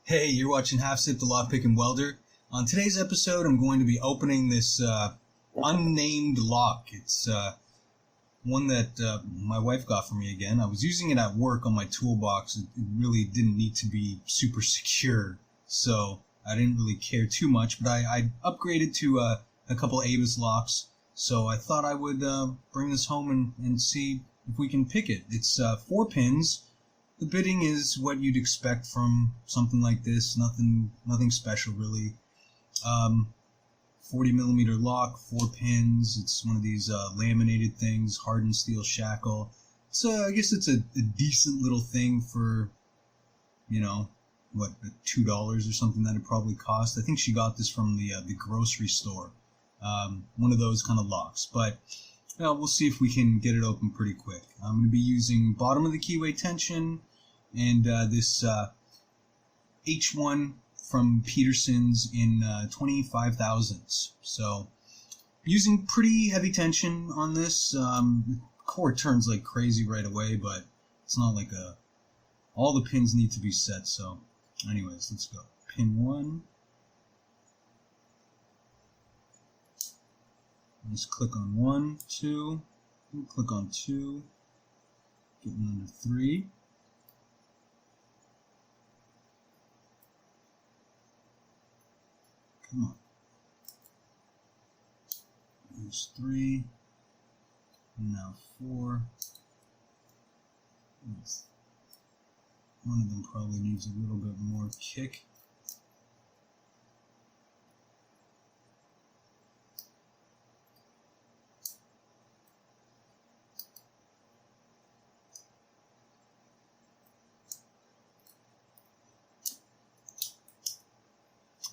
Hey, you're watching Half Sip the Lockpicking Welder. On today's episode, I'm going to be opening this unnamed lock. It's one that my wife got for me again. I was using it at work on my toolbox. It really didn't need to be super secure, so I didn't really care too much. But I upgraded to a couple Avis locks, so I thought I would bring this home and see if we can pick it. It's 4 pins. The bitting is what you'd expect from something like this. Nothing special really. 40mm lock, 4 pins. It's one of these laminated things, hardened steel shackle. So I guess it's a decent little thing for, what, $2 or something that it probably cost. I think she got this from the grocery store. One of those kind of locks. But we'll see if we can get it open pretty quick. I'm going to be using bottom of the keyway tension and this H1 from Peterson's in 25 thousandths. So using pretty heavy tension on this. The core turns like crazy right away, but it's not like all the pins need to be set. So anyways, let's go. Pin 1. Just click on 1, 2, click on 2, getting under 3. Come on. There's 3, and now 4. One of them probably needs a little bit more kick.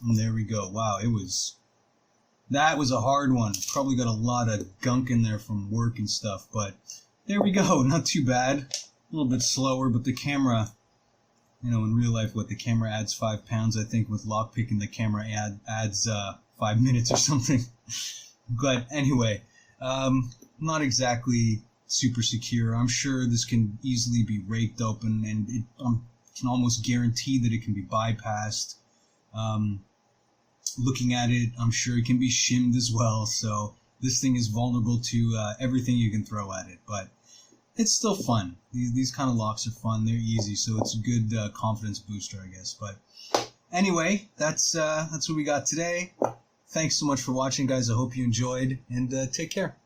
And there we go. Wow, that was a hard one. Probably got a lot of gunk in there from work and stuff, but there we go. Not too bad. A little bit slower, but the camera, in real life, the camera adds 5 pounds. I think with lockpicking, the camera adds 5 minutes or something. But anyway, not exactly super secure. I'm sure this can easily be raked open, and it can almost guarantee that it can be bypassed. Looking at it, I'm sure it can be shimmed as well, so this thing is vulnerable to everything you can throw at it, but it's still fun. These kind of locks are fun, they're easy, so it's a good confidence booster, I guess. But anyway, that's what we got today. Thanks so much for watching, guys. I hope you enjoyed, and take care.